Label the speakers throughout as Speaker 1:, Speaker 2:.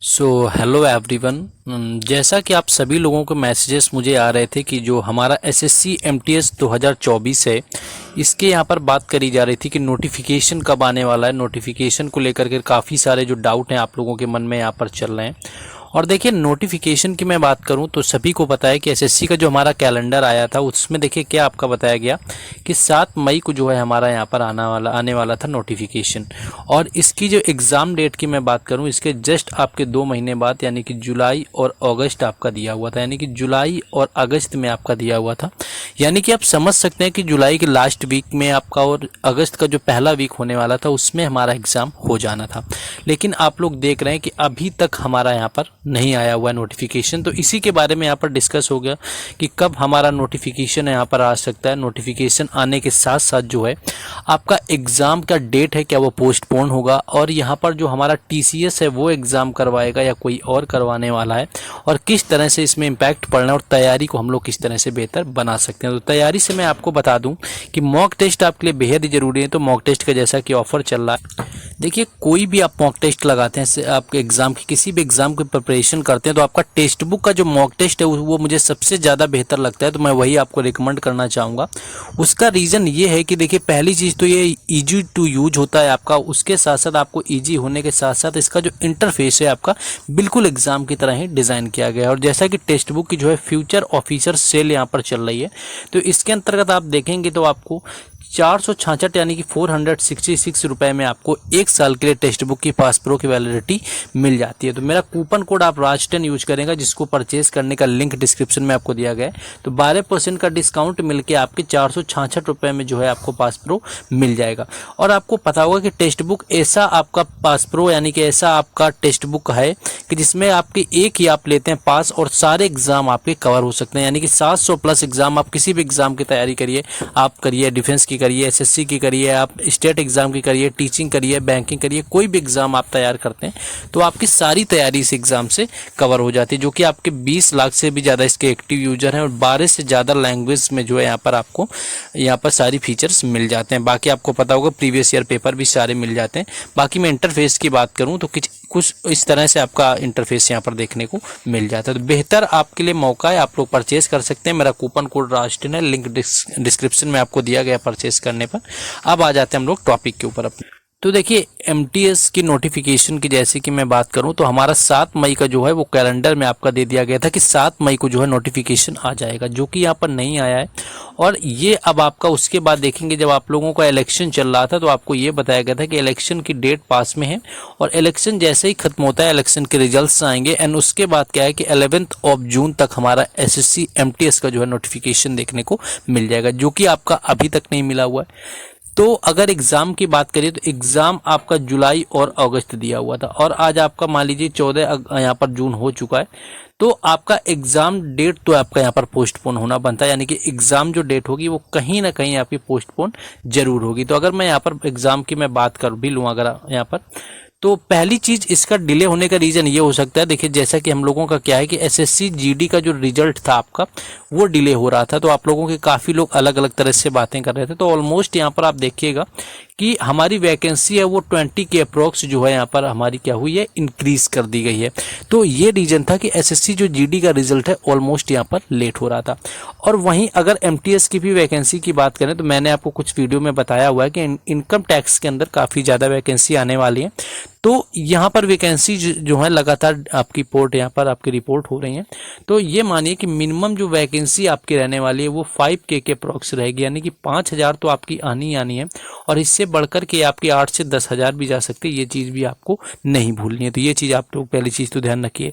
Speaker 1: Hello everyone. जैसा कि आप सभी लोगों के मैसेजेस मुझे आ रहे थे कि जो हमारा एसएससी एमटीएस 2024 है, इसके यहाँ पर बात करी जा रही थी कि नोटिफिकेशन कब आने वाला है। नोटिफिकेशन को लेकर के काफ़ी सारे जो डाउट हैं आप लोगों के मन में यहाँ पर चल रहे हैं। और देखिए, नोटिफिकेशन की मैं बात करूं तो सभी को पता है कि एसएससी का जो हमारा कैलेंडर आया था उसमें देखिए क्या आपका बताया गया कि 7 मई को जो है हमारा यहाँ पर आने वाला था नोटिफिकेशन। और इसकी जो एग्ज़ाम डेट की मैं बात करूं, इसके जस्ट आपके 2 महीने बाद यानी कि जुलाई और अगस्त आपका दिया हुआ था, यानी कि जुलाई और अगस्त में आपका दिया हुआ था। यानी कि आप समझ सकते हैं कि जुलाई के लास्ट वीक में आपका और अगस्त का जो पहला वीक होने वाला था उसमें हमारा एग्ज़ाम हो जाना था। लेकिन आप लोग देख रहे हैं कि अभी तक हमारा यहाँ पर नहीं आया हुआ है नोटिफिकेशन। तो इसी के बारे में यहाँ पर डिस्कस हो गया कि कब हमारा नोटिफिकेशन यहाँ पर आ सकता है। नोटिफिकेशन आने के साथ साथ जो है आपका एग्ज़ाम का डेट है क्या वो पोस्टपोन होगा, और यहाँ पर जो हमारा टीसीएस है वो एग्ज़ाम करवाएगा या कोई और करवाने वाला है, और किस तरह से इसमें इम्पैक्ट पड़ना है और तैयारी को हम लोग किस तरह से बेहतर बना सकते हैं। तो तैयारी से मैं आपको बता दूं कि मॉक टेस्ट आपके लिए बेहद ही ज़रूरी है। तो मॉक टेस्ट का जैसा कि ऑफर चल रहा है, देखिए कोई भी आप मॉक टेस्ट लगाते हैं, आपके एग्ज़ाम की किसी भी एग्ज़ाम की प्रिपरेशन करते हैं, तो आपका टेक्स्ट बुक का जो मॉक टेस्ट है वो मुझे सबसे ज़्यादा बेहतर लगता है। तो मैं वही आपको रिकमेंड करना चाहूँगा। उसका रीज़न ये है कि देखिए पहली चीज़ तो ये ईजी टू यूज होता है आपका, उसके साथ साथ आपको ईजी होने के साथ साथ इसका जो इंटरफेस है आपका बिल्कुल एग्ज़ाम की तरह ही डिज़ाइन किया गया है। और जैसा कि टेक्स्ट बुक की जो है फ्यूचर ऑफिसर सेल यहाँ पर चल रही है, तो इसके अंतर्गत आप देखेंगे तो आपको 466 यानी कि 466 रुपये में आपको 1 साल के लिए टेक्स्ट बुक की पास प्रो की वैलिडिटी मिल जाती है। तो मेरा कूपन कोड आप राज10 यूज करेंगे, जिसको परचेज करने का लिंक डिस्क्रिप्शन में आपको दिया गया है। तो 12% का डिस्काउंट मिलके आपके 466 रुपये में जो है आपको पास प्रो मिल जाएगा। और आपको पता होगा कि टेक्स्ट बुक ऐसा आपका पास प्रो यानी कि ऐसा आपका टेक्स्ट बुक है कि जिसमें आपके एक ही आप लेते हैं पास, और सारे एग्जाम आपके कवर हो सकते हैं। यानी कि 700 प्लस एग्जाम, आप किसी भी एग्जाम की तैयारी करिए, आप करिए डिफेंस की करिए, एसएससी की करिए, आप स्टेट एग्जाम की करिए, टीचिंग करिए, बैंकिंग करिए, कोई भी एग्जाम आप तैयार करते हैं तो आपकी सारी तैयारी इस एग्जाम से कवर हो जाती है। जो कि आपके 20 लाख से भी ज़्यादा इसके एक्टिव यूजर हैं, और 12 से ज़्यादा लैंग्वेज में जो है यहाँ पर आपको यहाँ पर सारी फीचर्स मिल जाते हैं। बाकी आपको पता होगा प्रीवियस ईयर पेपर भी सारे मिल जाते हैं। बाकी मैं इंटरफेस की बात करूँ तो कुछ इस तरह से आपका इंटरफेस यहाँ पर देखने को मिल जाता है। तो बेहतर आपके लिए मौका है, आप लोग परचेज कर सकते हैं। मेरा कूपन कोड राज10 है, लिंक डिस्क्रिप्शन में आपको दिया गया परचेज करने पर। अब आ जाते हैं हम लोग टॉपिक के ऊपर अपने। तो देखिए एमटीएस की नोटिफिकेशन की जैसे कि मैं बात करूं तो हमारा 7 मई का जो है वो कैलेंडर में आपका दे दिया गया था कि 7 मई को जो है नोटिफिकेशन आ जाएगा, जो कि यहाँ पर नहीं आया है। और ये अब आपका उसके बाद देखेंगे, जब आप लोगों का इलेक्शन चल रहा था तो आपको ये बताया गया था कि इलेक्शन की डेट पास में है, और इलेक्शन जैसे ही खत्म होता है इलेक्शन के रिजल्ट्स आएंगे, एंड उसके बाद क्या है कि 11 जून तक हमारा एसएससी एमटीएस का जो है नोटिफिकेशन देखने को मिल जाएगा, जो कि आपका अभी तक नहीं मिला हुआ है। तो अगर एग्ज़ाम की बात करिए तो एग्ज़ाम आपका जुलाई और अगस्त दिया हुआ था, और आज आपका मान लीजिए 14 यहाँ पर जून हो चुका है। तो आपका एग्ज़ाम डेट तो आपका यहाँ पर पोस्टपोन होना बनता है, यानी कि एग्ज़ाम जो डेट होगी वो कहीं ना कहीं आपकी पोस्टपोन जरूर होगी। तो अगर मैं यहाँ पर एग्ज़ाम की मैं बात कर भी लूँ अगर यहाँ पर, तो पहली चीज़ इसका डिले होने का रीज़न ये हो सकता है। देखिए जैसा कि हम लोगों का क्या है कि एसएससी जीडी का जो रिजल्ट था आपका वो डिले हो रहा था, तो आप लोगों के काफ़ी लोग अलग अलग तरह से बातें कर रहे थे। तो ऑलमोस्ट यहाँ पर आप देखिएगा कि हमारी वैकेंसी है वो 20 के अप्रोक्स जो है यहाँ पर हमारी क्या हुई है, इंक्रीज कर दी गई है। तो ये रीज़न था कि एसएससी जो जीडी का रिजल्ट है ऑलमोस्ट यहाँ पर लेट हो रहा था। और वहीं अगर एमटीएस की भी वैकेंसी की बात करें तो मैंने आपको कुछ वीडियो में बताया हुआ है कि इनकम टैक्स के अंदर काफ़ी ज़्यादा वैकेंसी आने वाली है। तो यहाँ पर वैकेंसी जो है लगातार आपकी यहाँ पर आपकी रिपोर्ट हो रही है। तो ये मानिए कि मिनिमम जो वैकेंसी आपकी रहने वाली है वो 5K के अप्रोक्स रहेगी, यानी कि 5,000 तो आपकी आनी ही आनी है, और इससे बढ़कर के आपकी 8 से 10,000 भी जा सकती है। ये चीज़ भी आपको नहीं भूलनी है। तो ये चीज़ आप लोग पहली चीज़ तो ध्यान रखिए।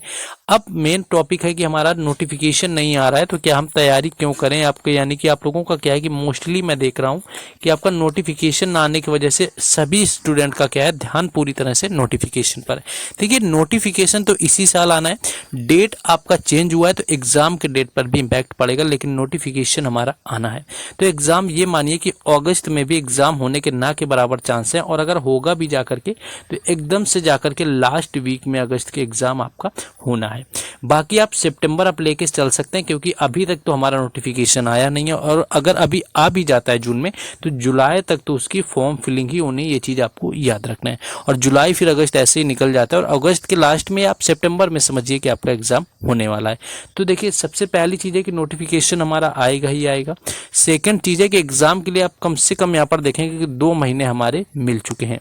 Speaker 1: अब मेन टॉपिक है कि हमारा नोटिफिकेशन नहीं आ रहा है तो क्या हम तैयारी क्यों करें आपके, यानी कि आप लोगों का क्या है कि मोस्टली मैं देख रहा हूँ कि आपका नोटिफिकेशन ना आने की वजह से सभी स्टूडेंट का क्या है ध्यान पूरी तरह से नोटिफिकेशन पर है। देखिए नोटिफिकेशन तो इसी साल आना है, डेट आपका चेंज हुआ है तो एग्जाम के डेट पर भी इम्पैक्ट पड़ेगा, लेकिन नोटिफिकेशन हमारा आना है। तो एग्जाम ये मानिए कि अगस्त में भी एग्जाम होने के ना के बराबर चांस है, और अगर होगा भी जाकर के तो एकदम से जाकर के लास्ट वीक में अगस्त के एग्जाम आपका होना है। बाकी आप सितंबर आप लेके चल सकते हैं, क्योंकि अभी तक तो हमारा नोटिफिकेशन आया नहीं है, और अगर अभी आ भी जाता है जून में तो जुलाई तक तो उसकी फॉर्म फिलिंग ही होनी है, ये चीज़ आपको याद रखना है। और जुलाई फिर अगस्त ऐसे ही निकल जाता है, और अगस्त के लास्ट में आप सितंबर में समझिए कि आपका एग्जाम होने वाला है। तो देखिए सबसे पहली चीज़ है कि नोटिफिकेशन हमारा आएगा ही आएगा। सेकंड चीज़ है कि एग्जाम के लिए आप कम से कम यहाँ पर देखेंगे कि 2 महीने हमारे मिल चुके हैं।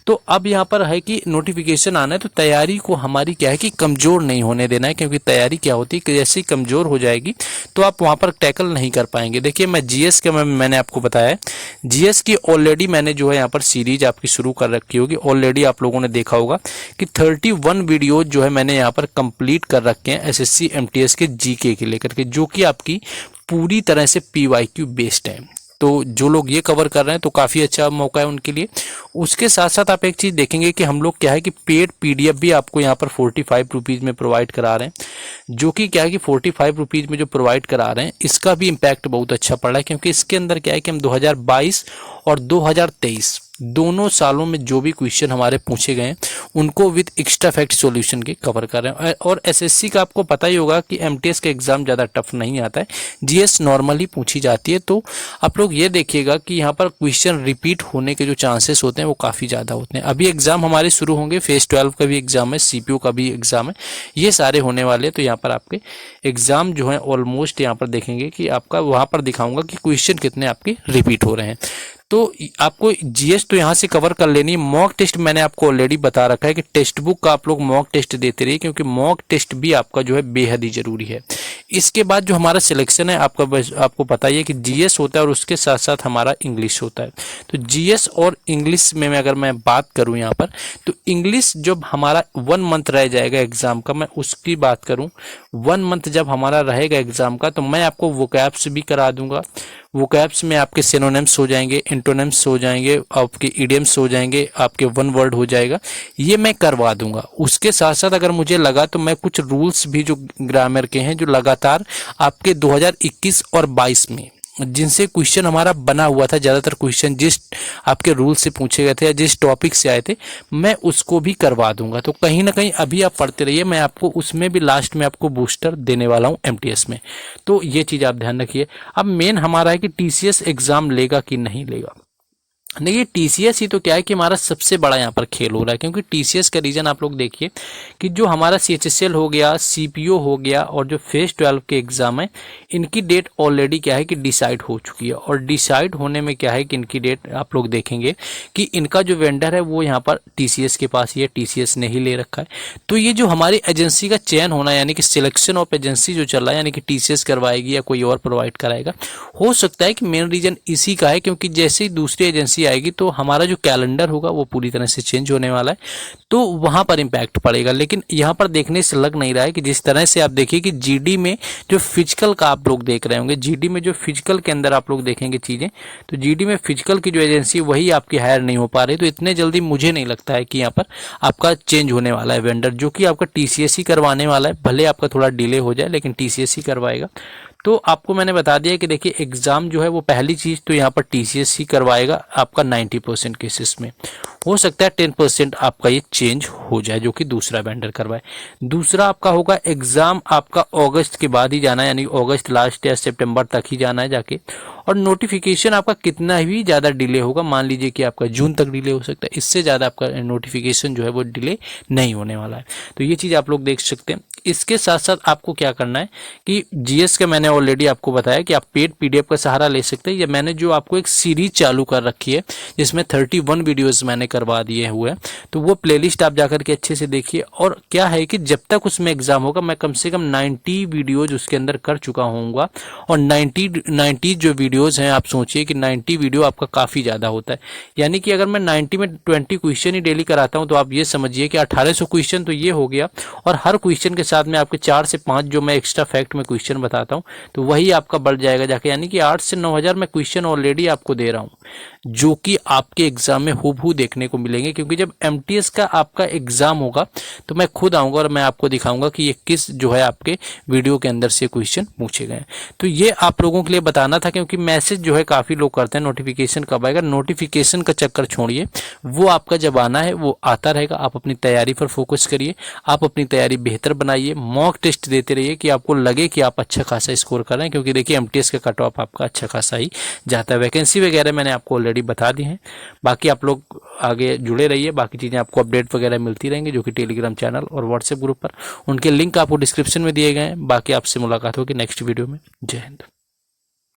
Speaker 1: तो अब यहाँ पर है कि नोटिफिकेशन आना है, तो तैयारी को हमारी क्या है कि कमज़ोर नहीं होने देना है, क्योंकि तैयारी क्या होती है कि जैसे ही कमज़ोर हो जाएगी तो आप वहाँ पर टैकल नहीं कर पाएंगे। देखिए मैं जीएस का मैंने आपको बताया है, जीएस की ऑलरेडी मैंने जो है यहाँ पर सीरीज आपकी शुरू कर रखी होगी। ऑलरेडी आप लोगों ने देखा होगा कि 31 वीडियोज जो है मैंने यहाँ पर कंप्लीट कर रखे हैं एसएससी एमटीएस के जीके के लेकर के, जो कि आपकी पूरी तरह से पीवाईक्यू बेस्ड है। तो जो लोग ये कवर कर रहे हैं तो काफ़ी अच्छा मौका है उनके लिए। उसके साथ साथ आप एक चीज़ देखेंगे कि हम लोग क्या है कि पेड पीडीएफ भी आपको यहाँ पर 45 रुपीज़ में प्रोवाइड करा रहे हैं, जो कि क्या है कि 45 रुपीज़ में जो प्रोवाइड करा रहे हैं इसका भी इम्पैक्ट बहुत अच्छा पड़ रहा है, क्योंकि इसके अंदर क्या है कि हम 2022 और 2023 दोनों सालों में जो भी क्वेश्चन हमारे पूछे गए हैं उनको विद एक्स्ट्रा फैक्ट सॉल्यूशन के कवर कर रहे हैं। और एसएससी का आपको पता ही होगा कि एमटीएस का एग्जाम ज़्यादा टफ नहीं आता है, जीएस नॉर्मली पूछी जाती है। तो आप लोग ये देखिएगा कि यहाँ पर क्वेश्चन रिपीट होने के जो चांसेस होते हैं वो काफ़ी ज़्यादा होते हैं। अभी एग्जाम हमारे शुरू होंगे, फेज 12 का भी एग्जाम है, सीपीयू का भी एग्जाम है, ये सारे होने वाले हैं। तो यहाँ पर आपके एग्जाम जो है ऑलमोस्ट यहाँ पर देखेंगे कि आपका वहाँ पर दिखाऊंगा कि क्वेश्चन कितने आपके रिपीट हो रहे हैं। तो आपको जीएस तो यहाँ से कवर कर लेनी है। मॉक टेस्ट मैंने आपको ऑलरेडी बता रखा है कि टेक्स्ट बुक का आप लोग मॉक टेस्ट देते रहिए, क्योंकि मॉक टेस्ट भी आपका जो है बेहद ही जरूरी है। इसके बाद जो हमारा सिलेक्शन है आपको पता ही है कि जीएस होता है और उसके साथ साथ हमारा इंग्लिश होता है। तो जीएस और इंग्लिश में अगर मैं बात करूं यहाँ पर, तो इंग्लिश जब हमारा 1 मंथ रह जाएगा एग्जाम का, मैं उसकी बात करूं 1 मंथ जब हमारा रहेगा एग्जाम का, तो मैं आपको वोकैब्स भी करा दूंगा। वोकैब्स में आपके सिनोनिम्स हो जाएंगे, एंटोनिम्स हो जाएंगे, आपके इडियम्स हो जाएंगे, आपके 1 वर्ड हो जाएगा, ये मैं करवा दूंगा। उसके साथ साथ अगर मुझे लगा तो मैं कुछ रूल्स भी जो ग्रामर के हैं जो लगातार आपके 2021 और 22 में जिनसे क्वेश्चन हमारा बना हुआ था, ज़्यादातर क्वेश्चन जिस आपके रूल से पूछे गए थे या जिस टॉपिक से आए थे, मैं उसको भी करवा दूंगा। तो कहीं ना कहीं अभी आप पढ़ते रहिए, मैं आपको उसमें भी लास्ट में आपको बूस्टर देने वाला हूं एमटीएस में। तो ये चीज़ आप ध्यान रखिए। अब मेन हमारा है कि टीसीएस एग्जाम लेगा कि नहीं लेगा। देखिए टीसीएस ही तो क्या है कि हमारा सबसे बड़ा यहाँ पर खेल हो रहा है, क्योंकि टीसीएस का रीजन आप लोग देखिए कि जो हमारा सीएचएसएल हो गया, सीपीओ हो गया, और जो फेज 12 के एग्जाम है इनकी डेट ऑलरेडी क्या है कि डिसाइड हो चुकी है। और डिसाइड होने में क्या है कि इनकी डेट आप लोग देखेंगे कि इनका जो वेंडर है वो यहाँ पर टीसीएस के पास ही है, टीसीएस ने ही ले रखा है। तो ये जो हमारी एजेंसी का चयन होना, यानी कि सिलेक्शन ऑफ एजेंसी जो चल रहा है, यानी कि टीसीएस करवाएगी या कोई और प्रोवाइड कराएगा, हो सकता है कि मेन रीजन इसी का है, क्योंकि जैसे ही दूसरी एजेंसी आएगी तो हमारा जो कैलेंडर होगा वो पूरी तरह से चेंज होने वाला है, तो वहां पर इंपैक्ट पड़ेगा। लेकिन यहां पर देखने से लग नहीं रहा है कि जिस तरह से आप देखिए कि जीडी में जो फिजिकल का आप लोग देख रहे होंगे, जीडी में जो फिजिकल के अंदर आप लोग देखेंगे चीजें, तो जीडी में फिजिकल की जो एजेंसी वही आपकी हायर नहीं हो पा रही। तो इतने जल्दी मुझे नहीं लगता है कि यहाँ पर आपका चेंज होने वाला है वेंडर, जो कि आपका टीसीएस ही करवाने वाला है। भले आपका थोड़ा डिले हो जाए लेकिन टीसीएस ही करवाएगा। तो आपको मैंने बता दिया कि देखिए एग्जाम जो है वो पहली चीज तो यहाँ पर टीसीएस ही करवाएगा आपका 90% केसेस में। हो सकता है 10% आपका ये चेंज हो जाए जो कि दूसरा वेंडर करवाए। दूसरा आपका होगा एग्जाम आपका अगस्त के बाद ही जाना है, यानी अगस्त लास्ट या सितंबर तक ही जाना है जाके। और नोटिफिकेशन आपका कितना भी ज़्यादा डिले होगा, मान लीजिए कि आपका जून तक डिले हो सकता है, इससे ज़्यादा आपका नोटिफिकेशन जो है वो डिले नहीं होने वाला है। तो ये चीज़ आप लोग देख सकते हैं। इसके साथ साथ आपको क्या करना है कि जीएस का मैंने ऑलरेडी आपको बताया कि आप पेड पीडीएफ का सहारा ले सकते हैं, या मैंने जो आपको एक सीरीज चालू कर रखी है जिसमें 31 वीडियोस मैंने करवा दिए हुए हैं, तो वो प्लेलिस्ट आप जाकर के अच्छे से देखिए। और क्या है कि जब तक उसमें एग्जाम होगा मैं कम से कम 90 वीडियोज उसके अंदर कर चुका होऊंगा। और 90 जो वीडियोज हैं, आप सोचिए कि 90 वीडियो आपका काफ़ी ज़्यादा होता है, यानी कि अगर मैं 90 में 20 क्वेश्चन ही डेली कराता हूँ तो आप ये समझिए कि 1800 क्वेश्चन तो ये हो गया। और हर क्वेश्चन के साथ में आपके 4 से 5 जो मैं एक्स्ट्रा फैक्ट में क्वेश्चन बताता हूं, तो वही आपका बढ़ जाएगा जाके, यानी कि 8 से 9000 मैं क्वेश्चन ऑलरेडी आपको दे रहा हूं, जो कि आपके एग्जाम में हूबहू देखने को मिलेंगे। क्योंकि जब एमटीएस का आपका एग्जाम होगा तो मैं खुद आऊंगा और मैं आपको दिखाऊंगा कि ये किस जो है आपके वीडियो के अंदर से क्वेश्चन पूछे गए। तो ये आप लोगों के लिए बताना था, क्योंकि मैसेज जो है काफ़ी लोग करते हैं नोटिफिकेशन कब आएगा। नोटिफिकेशन का चक्कर छोड़िए, वो आपका जब आना है वो आता रहेगा। आप अपनी तैयारी पर फोकस करिए, आप अपनी तैयारी बेहतर बनाइए, मॉक टेस्ट देते रहिए कि आपको लगे कि आप अच्छा खासा स्कोर कर रहे हैं, क्योंकि देखिए एमटीएस का कट ऑफ आपका अच्छा खासा ही जाता है। वैकेंसी वगैरह मैंने आपको ऑलरेडी बता दी है। बाकी आप लोग आगे जुड़े रहिए, बाकी चीज़ें आपको अपडेट वगैरह मिलती रहेंगी, जो कि टेलीग्राम चैनल और व्हाट्सएप ग्रुप पर, उनके लिंक आपको डिस्क्रिप्शन में दिए गए हैं। बाकी आपसे मुलाकात होगी नेक्स्ट वीडियो में। जय हिंद।